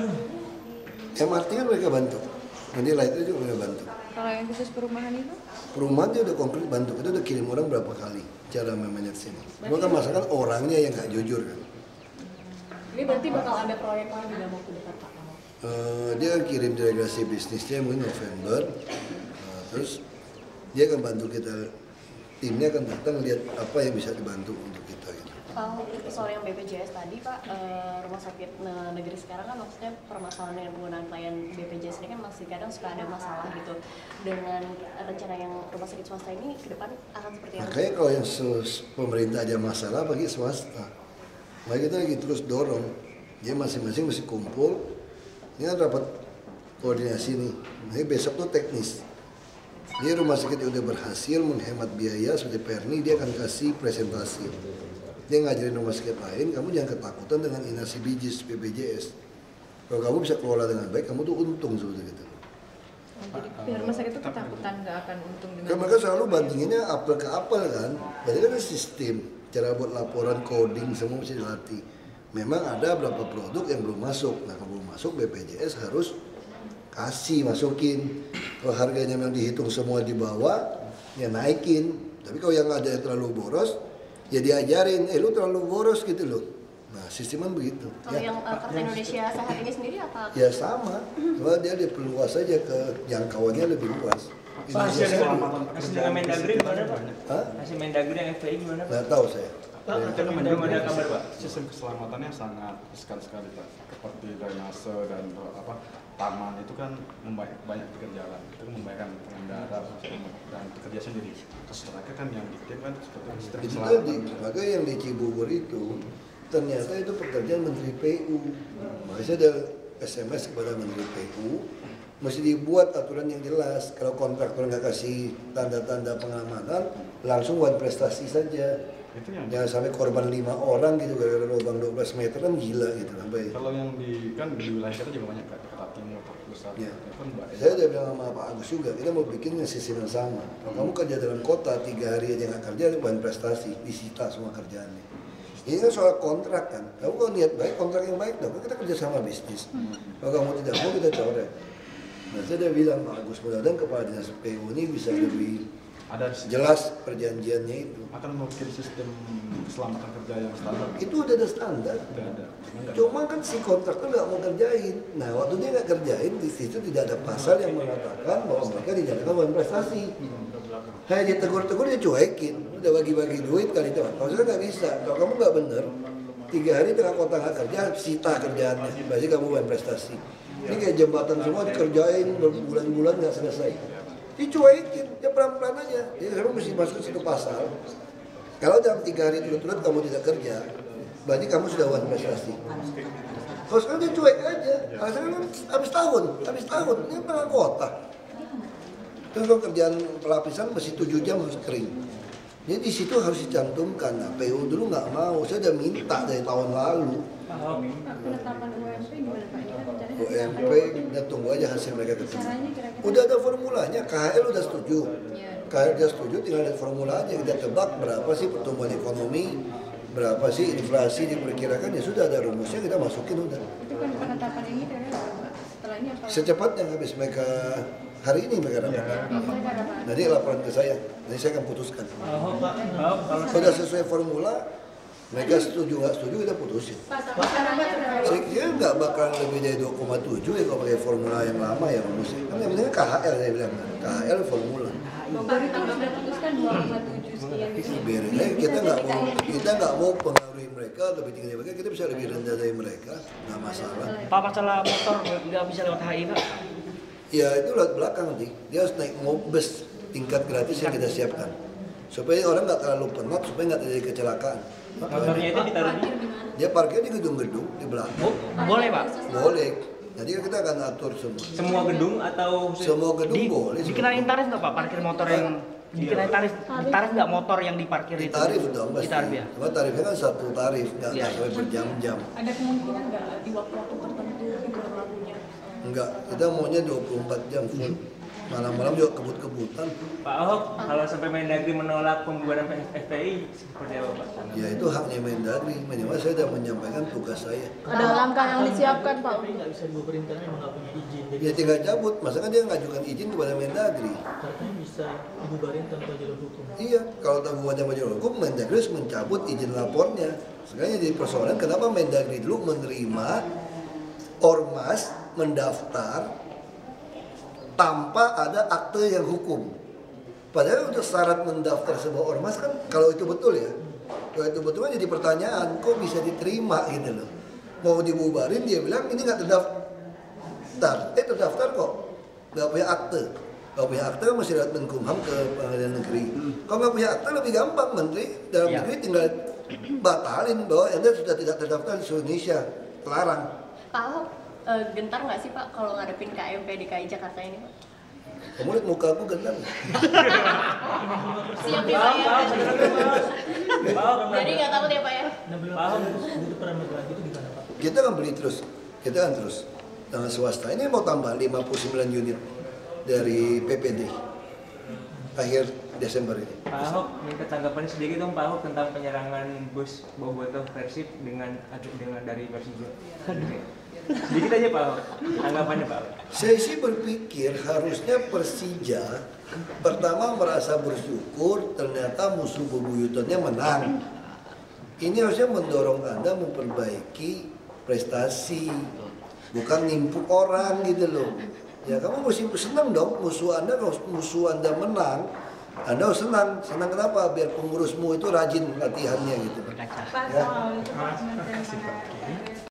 MRT kan mereka bantu, nanti lain itu juga mereka bantu. Kalau yang khusus perumahan itu? Perumahan dia udah konkret bantu, kita udah kirim orang berapa kali cara memangnya sini. Cuma kan masalah orangnya yang nggak jujur kan. Ini berarti bakal ada proyek lagi dalam waktu dekat Pak? Dia akan kirim delegasi bisnisnya mungkin November, terus dia akan bantu kita, timnya akan datang lihat apa yang bisa dibantu untuk kita gitu. Soal yang BPJS tadi Pak, rumah sakit negeri sekarang kan maksudnya permasalahan dengan penggunaan pelayan BPJS ini kan masih kadang suka ada masalah gitu. Dengan rencana yang rumah sakit swasta ini ke depan akan seperti apa? Makanya kalau yang pemerintah ada masalah bagi swasta, makanya kita lagi terus dorong, dia masing-masing mesti kumpul, ini kan rapat koordinasi nih, nanti besok tuh teknis. Dia rumah sakit yang udah berhasil menghemat biaya seperti Perni, dia akan kasih presentasi. Dia ngajarin rumah sakit lain, kamu jangan ketakutan dengan inasi bijis BPJS. Kalau kamu bisa kelola dengan baik, kamu tuh untung seperti itu. Jadi pihak rumah sakit itu ketakutan nggak akan untung dengan. Kan mereka selalu bandinginnya apel ke apel kan. Berarti kan ada sistem, cara buat laporan, coding, semua mesti dilatih. Memang ada beberapa produk yang belum masuk. Nah kalau belum masuk BPJS harus masukin. Kalau harganya memang dihitung semua di bawah, ya naikin. Tapi kalau yang ada yang terlalu boros, ya diajarin, lu terlalu boros gitu loh. Nah, sistemnya begitu. Kalau ya. yang Kartu Indonesia Sehat ini sendiri apa? Ya sama, cuma dia diperluas saja ke jangkauannya lebih luas. Hasil dengan Mendagri gimana Pak? Hasil Mendagri yang FPI gimana Pak? Nggak tahu saya. Belum ada kabar Pak? Sistem keselamatannya sangat riskan sekali Pak. Seperti drainase dan taman itu kan banyak pekerjaan. Itu kan membahayakan pengendara dan pekerja sendiri. Terus terakhir kan yang dikirim kan seperti sistem keselamatan. Maka yang di Cibubur itu ternyata itu pekerjaan Menteri PU. Makanya saya ada SMS kepada Menteri PU, mesti dibuat aturan yang jelas. Kalau kontraktor nggak kasih tanda-tanda pengamanan, langsung buat prestasi saja. Jangan sampai korban 5 orang gitu gara-gara lubang 12 meter kan gila gitu sampai. Kalau yang di wilayah kita juga banyak Kota Timur, Kota Pusat. Ya. Kan Saya udah bilang sama Pak Agus juga, kita mau bikin sistem yang sama. Kalau kamu kerja dalam kota 3 hari aja nggak kerja, bukan prestasi, disita semua kerjaannya. Ini kan soal kontrak kan. Kamu kalau niat baik, kontrak yang baik dong. Kita kerja sama bisnis. Kalau kamu tidak mau, kita coret. Nah, saya udah bilang Pak Agus, mudah-mudahan kepala dinas PU ini bisa lebih ada jelas perjanjiannya itu. Akan membuat sistem keselamatan kerja yang standar. Itu udah ada standar. Udah ada. Cuma kan si kontraktor nggak mau kerjain. Nah, waktu dia nggak kerjain, di situ tidak ada pasal yang mengatakan bahwa mereka dinyatakan bukan prestasi. Hanya ditegur-tegur, dia cuekin. Udah bagi-bagi duit kali itu. Kalau saya nggak bisa. Kalau kamu nggak bener, 3 hari tengah kota nggak kerja, sita kerjaannya. Berarti kamu bukan prestasi. Ini kayak jembatan semua dikerjain berbulan-bulan nggak selesai. Dicuekin, ya pelan-pelan aja. Jadi kamu mesti masuk ke satu pasal. Kalau dalam 3 hari turut-turut kamu tidak kerja, berarti kamu sudah bukan prestasi. Kalau sekarang dia cuek aja. Alasannya kan habis tahun, ini tengah kota. Terus kalau kerjaan pelapisan mesti 7 jam harus kering. Jadi di situ harus dicantumkan. Nah, PU dulu nggak mau. Saya udah minta dari tahun lalu. Penetapan UMP gimana Pak? Ini kan rencananya UMP, kita tunggu aja hasil mereka ketemu. Udah ada formulanya, KHL udah setuju. KHL udah setuju, tinggal ada formula aja. Kita tebak berapa sih pertumbuhan ekonomi, berapa sih inflasi diperkirakan, ya sudah ada rumusnya, kita masukin udah. Itu kan penetapan ini karena setelah ini apa? Secepatnya habis mereka hari ini mereka dapat. Nanti laporan ke saya, nanti saya akan putuskan. Sudah sesuai formula, mereka setuju nggak setuju kita putusin. Saya kira nggak bakal lebih dari 2,7 ya kalau pakai formula yang lama ya rumusnya. Kan yang penting KHL saya bilang, KHL formula. Baru itu sudah putuskan 2,7 sekian gitu. Biarin aja, kita nggak mau pengaruhi mereka lebih tinggi dari mereka, kita bisa lebih rendah dari mereka, nggak masalah. Pak, masalah motor nggak bisa lewat HI Pak? Ya itu lewat belakang nanti, dia harus naik bus tingkat gratis yang kita siapkan. Supaya orang nggak terlalu penat, supaya nggak terjadi kecelakaan. Motornya itu ditaruh di Dia parkir di gedung-gedung di belakang. Boleh Pak? Boleh. Jadi kita akan atur semua. Semua gedung atau semua gedung boleh. Dikenain tarif nggak Pak parkir motor yang dikenain tarif nggak motor yang diparkir itu? Tarif dong pasti. Tarif ya. Cuma tarifnya kan satu tarif, nggak sampai berjam-jam. Ada kemungkinan nggak di waktu-waktu tertentu berlakunya? Enggak, kita maunya 24 jam full. Malam-malam juga kebut-kebutan. Pak Ahok, kalau sampai Mendagri menolak pembubaran FPI, seperti apa Pak? Ya itu haknya Mendagri, minimal saya sudah menyampaikan tugas saya. Ada langkah yang disiapkan Pak? Nggak bisa dibubarin karena emang nggak punya izin. Jadi Ya tinggal cabut, masa kan dia ngajukan izin kepada Mendagri. katanya bisa dibubarin tanpa jalur hukum. Iya, kalau tanpa jalur hukum, Mendagri harus mencabut izin lapornya. Sekarang jadi persoalan kenapa Mendagri dulu menerima ormas mendaftar tanpa ada akte yang hukum. Padahal untuk syarat mendaftar sebuah ormas kan, kalau itu betul ya, kalau itu betul kan jadi pertanyaan, kok bisa diterima gitu loh. Mau dibubarin dia bilang ini nggak terdaftar, terdaftar kok, nggak punya akte. Kalau punya akte masih lewat Menkumham ke Pengadilan Negeri. Kalau nggak punya akte lebih gampang, Menteri dalam negeri tinggal batalin bahwa Anda sudah tidak terdaftar di seluruh Indonesia, terlarang. Pak Ahok, gentar nggak sih Pak kalau ngadepin KMP DKI Jakarta ini Pak? Kamu lihat muka aku gentar nggak? Siap ya Pak ya? Jadi nggak takut ya Pak ya? Nah belum untuk peran lagi itu gimana Pak? Kita akan beli terus, kita akan terus dengan swasta. Ini mau tambah 59 unit dari PPD akhir Desember ini. Pak Ahok, minta tanggapan sedikit dong Pak Ahok tentang penyerangan bus Bobotoh Persib dengan dari Persija. Sedikit aja Pak Ahok, tanggapannya Pak Ahok. Saya sih berpikir harusnya Persija pertama merasa bersyukur ternyata musuh bebuyutannya menang. Ini harusnya mendorong Anda memperbaiki prestasi, bukan nimpuk orang gitu loh. Ya kamu mesti senang dong musuh Anda, kalau musuh Anda menang, Anda harus senang. Senang kenapa? Biar pengurusmu itu rajin latihannya gitu. Pak, soal itu Pak,